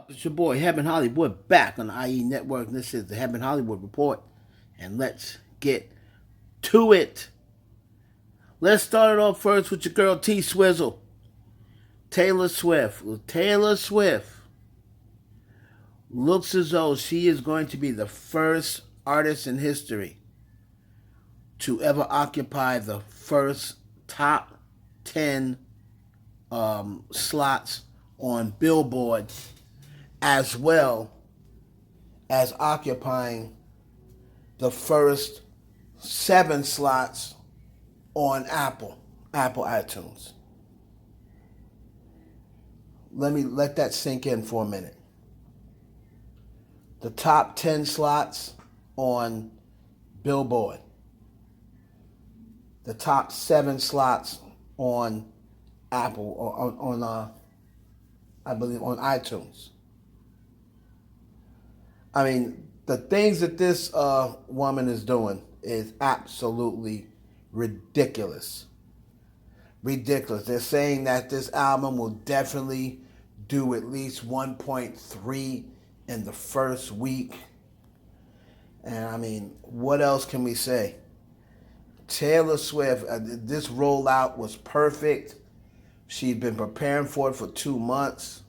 It's your boy Heaven Hollywood back on the IE Network. And this is the Heaven Hollywood Report. And let's get to it. Let's start it off first with your girl T Swizzle. Taylor Swift. Taylor Swift looks as though she is going to be the first artist in history to ever occupy the first top 10 slots on Billboard, as well as occupying the first 7 slots on Apple iTunes. Let me let that sink in for a minute. The top 10 slots on Billboard. The top 7 slots on Apple, or on I believe on iTunes. I mean, the things that this woman is doing is absolutely ridiculous. Ridiculous. They're saying that this album will definitely do at least 1.3 in the first week. And I mean, what else can we say? Taylor Swift, this rollout was perfect. She's been preparing for it for 2 months.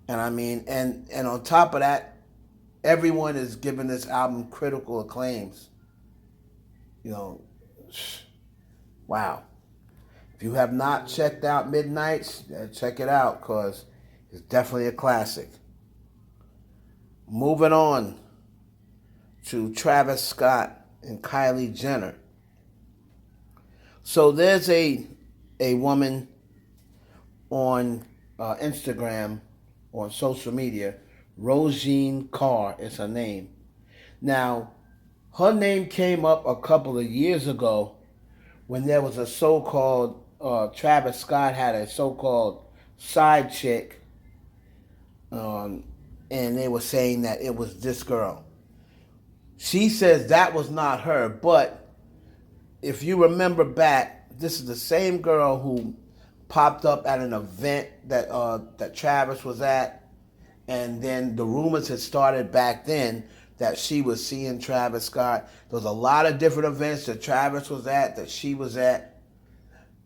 And I mean, and on top of that, everyone is giving this album critical acclaims. You know, wow. If you have not checked out Midnights, check it out, because it's definitely a classic. Moving on to Travis Scott and Kylie Jenner. So there's a woman on Instagram, on social media. Rosine Carr is her name. Now, her name came up a couple of years ago when there was a so-called, Travis Scott had a so-called side chick, and they were saying that it was this girl. She says that was not her, but if you remember back, this is the same girl who popped up at an event that Travis was at, and then the rumors had started back then that she was seeing Travis Scott. There was a lot of different events that Travis was at, that she was at.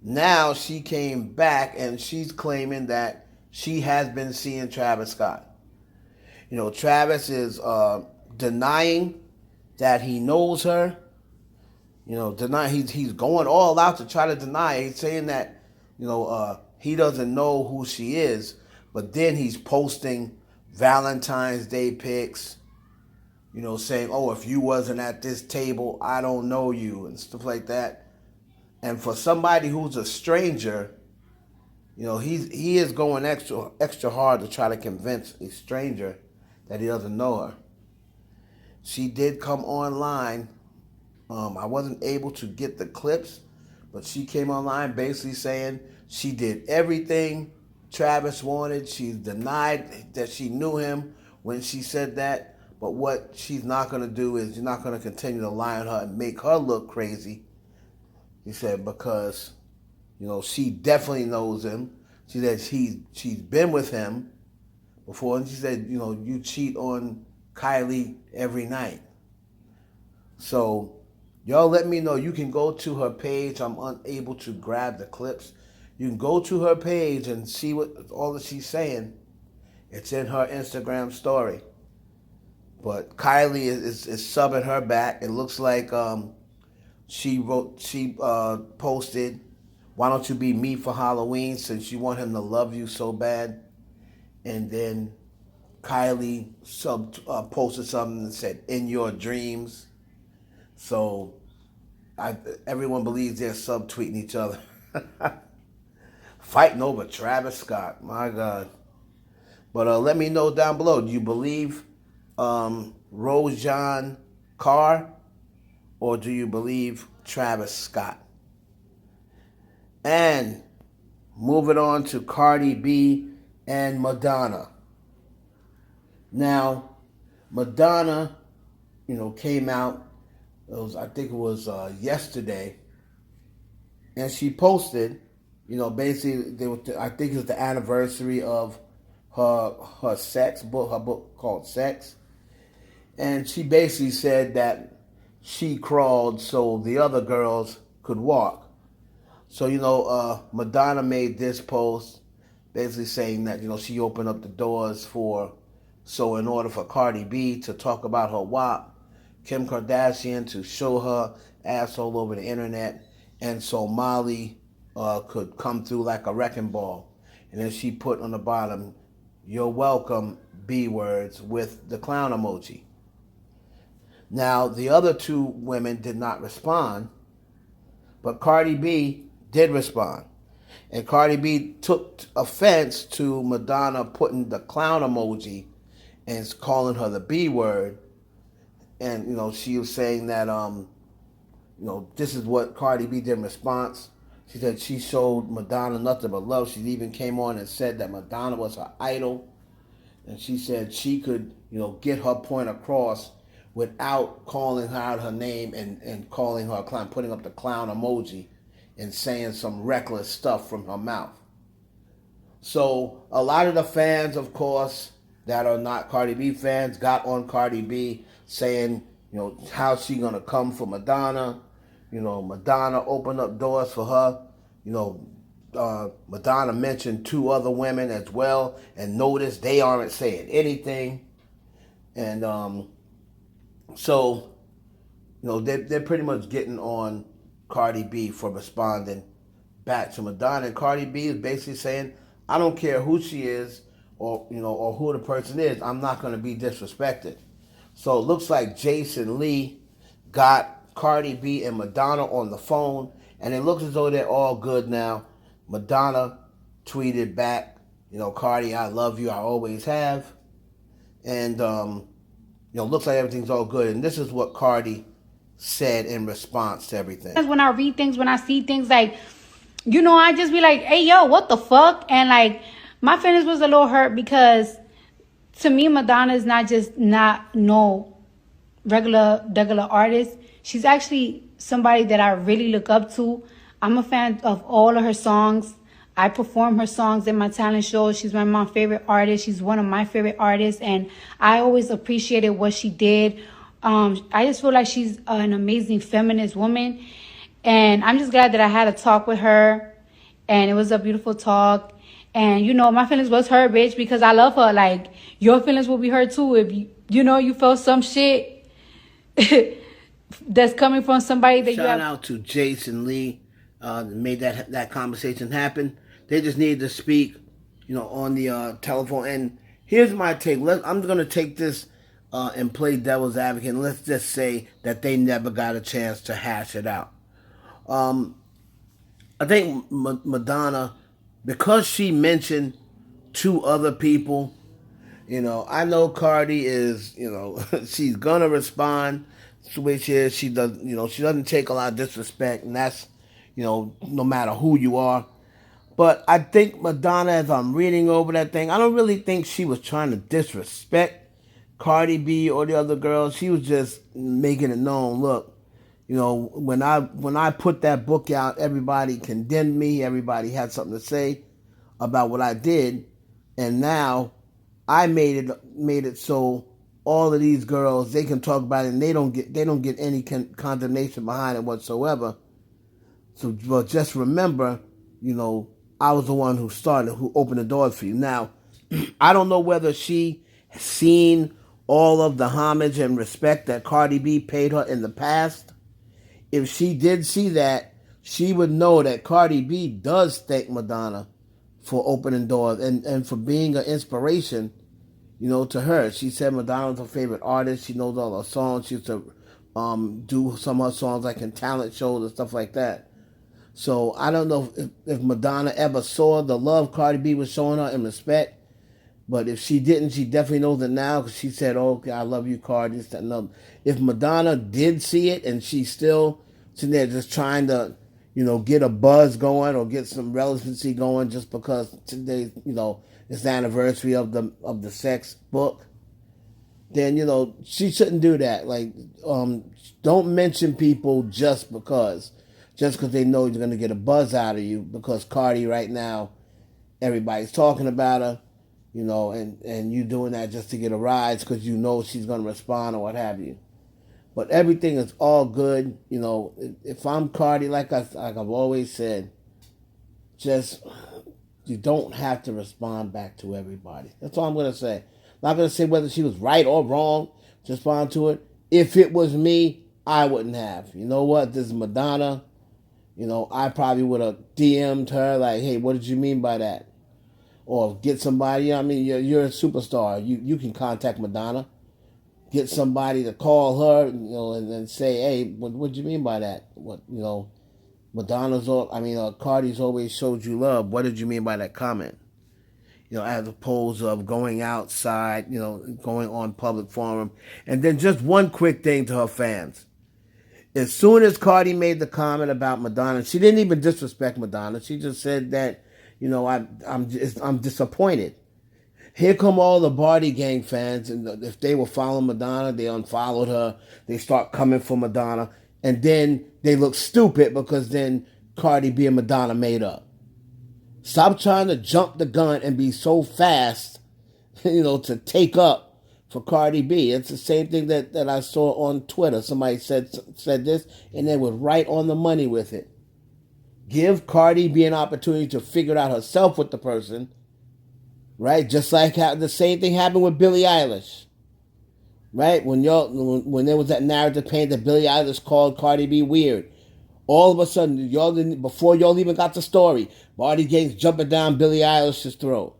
Now she came back and she's claiming that she has been seeing Travis Scott. You know, Travis is denying that he knows her. You know, he's going all out to try to deny it. He's saying that, he doesn't know who she is, but then he's posting Valentine's Day pics, saying, oh, if you wasn't at this table, I don't know you, and stuff like that. And for somebody who's a stranger, he is going extra hard to try to convince a stranger that he doesn't know her. She did come online. I wasn't able to get the clips, but she came online basically saying she did everything Travis wanted. She denied that she knew him when she said that. But what she's not going to do is she's not going to continue to lie on her and make her look crazy. He said because, she definitely knows him. She said she's been with him before. And she said, you cheat on Kylie every night. So y'all let me know. You can go to her page. I'm unable to grab the clips. You can go to her page and see what all that she's saying. It's in her Instagram story. But Kylie is subbing her back. It looks like she posted, "Why don't you be me for Halloween?" since you want him to love you so bad. And then Kylie posted something that said, "In your dreams." So everyone believes they're subtweeting each other. Fighting over Travis Scott. My God. But let me know down below. Do you believe Rosine Carr, or do you believe Travis Scott? And moving on to Cardi B and Madonna. Now, Madonna, came out. I think it was yesterday, and she posted, basically I think it was the anniversary of her sex book, her book called Sex, and she basically said that she crawled so the other girls could walk. So Madonna made this post basically saying that she opened up the doors for, so in order for Cardi B to talk about her WAP, Kim Kardashian to show her ass all over the internet, and so Molly could come through like a wrecking ball. And then she put on the bottom, "You're welcome," B words with the clown emoji. Now, the other two women did not respond, but Cardi B did respond. And Cardi B took offense to Madonna putting the clown emoji and calling her the B word. And, she was saying that, this is what Cardi B did in response. She said she showed Madonna nothing but love. She even came on and said that Madonna was her idol. And she said she could, get her point across without calling her out her name and calling her a clown, putting up the clown emoji and saying some reckless stuff from her mouth. So a lot of the fans, of course, that are not Cardi B fans, got on Cardi B saying, how's she gonna come for Madonna? Madonna opened up doors for her. Madonna mentioned two other women as well, and notice they aren't saying anything. And so, they're pretty much getting on Cardi B for responding back to Madonna. And Cardi B is basically saying, I don't care who she is or who the person is, I'm not going to be disrespected. So it looks like Jason Lee got Cardi B and Madonna on the phone, and it looks as though they're all good now. Madonna tweeted back, Cardi, I love you, I always have. And, looks like everything's all good. And this is what Cardi said in response to everything. When I read things, when I see things, like, I just be like, hey, yo, what the fuck? And, like, my feelings was a little hurt because, to me, Madonna is not no regular artist. She's actually somebody that I really look up to. I'm a fan of all of her songs. I perform her songs in my talent show. She's one of my favorite artists. She's one of my favorite artists, and I always appreciated what she did. I just feel like she's an amazing feminist woman, and I'm just glad that I had a talk with her, and it was a beautiful talk. And my feelings was hurt, bitch, because I love her. Like, your feelings will be hurt too if you felt some shit that's coming from somebody that Shout out to Jason Lee, made that conversation happen. They just needed to speak, on the telephone. And here's my take. I'm going to take this and play devil's advocate. And let's just say that they never got a chance to hash it out. I think Madonna, because she mentioned two other people, I know Cardi is, she's going to respond the way she is. She does, she doesn't take a lot of disrespect, and that's, no matter who you are. But I think Madonna, as I'm reading over that thing, I don't really think she was trying to disrespect Cardi B or the other girls. She was just making it known, look, when I put that book out, everybody condemned me. Everybody had something to say about what I did. And now I made it so all of these girls, they can talk about it and they don't get any condemnation behind it whatsoever. So, but just remember, I was the one who opened the doors for you. Now, I don't know whether she has seen all of the homage and respect that Cardi B paid her in the past. If she did see that, she would know that Cardi B does thank Madonna for opening doors and for being an inspiration, to her. She said Madonna was her favorite artist. She knows all her songs. She used to do some of her songs like in talent shows and stuff like that. So I don't know if Madonna ever saw the love Cardi B was showing her and respect. But if she didn't, she definitely knows it now because she said, oh, okay, I love you, Cardi. If Madonna did see it and she's still sitting there just trying to, get a buzz going or get some relevancy going just because today, it's the anniversary of the sex book, then, she shouldn't do that. Like, don't mention people just because they know you're going to get a buzz out of you because Cardi right now, everybody's talking about her. and you doing that just to get a rise because you know she's going to respond or what have you. But everything is all good. If I'm Cardi, like I've always said, just you don't have to respond back to everybody. That's all I'm going to say. I'm not going to say whether she was right or wrong to respond to it. If it was me, I wouldn't have. You know what? This is Madonna. I probably would have DM'd her like, hey, what did you mean by that? Or get somebody, I mean, you're a superstar. You can contact Madonna. Get somebody to call her, and then say, hey, what do you mean by that? Cardi's always showed you love. What did you mean by that comment? As opposed of going outside, going on public forum. And then just one quick thing to her fans. As soon as Cardi made the comment about Madonna, she didn't even disrespect Madonna. She just said that, I'm disappointed. Here come all the Barty Gang fans, and if they were following Madonna, they unfollowed her. They start coming for Madonna, and then they look stupid because then Cardi B and Madonna made up. Stop trying to jump the gun and be so fast, to take up for Cardi B. It's the same thing that I saw on Twitter. Somebody said this, and they were right on the money with it. Give Cardi B an opportunity to figure it out herself with the person. Right, just like how the same thing happened with Billie Eilish. Right, when there was that narrative paint that Billie Eilish called Cardi B weird, all of a sudden before y'all even got the story, Barty Gang's jumping down Billie Eilish's throat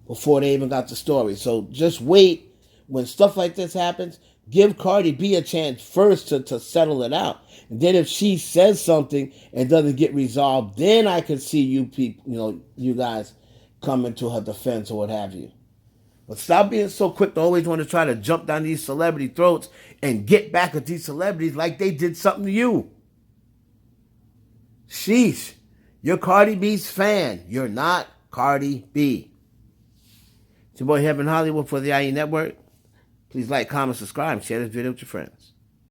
before they even got the story. So just wait when stuff like this happens. Give Cardi B a chance first to settle it out, and then if she says something and doesn't get resolved, then I can see you people, you guys coming to her defense or what have you. But stop being so quick to always want to try to jump down these celebrity throats and get back at these celebrities like they did something to you. Sheesh. You're Cardi B's fan. You're not Cardi B. It's your boy Heaven Hollywood for the IE Network. Please like, comment, subscribe, and share this video with your friends.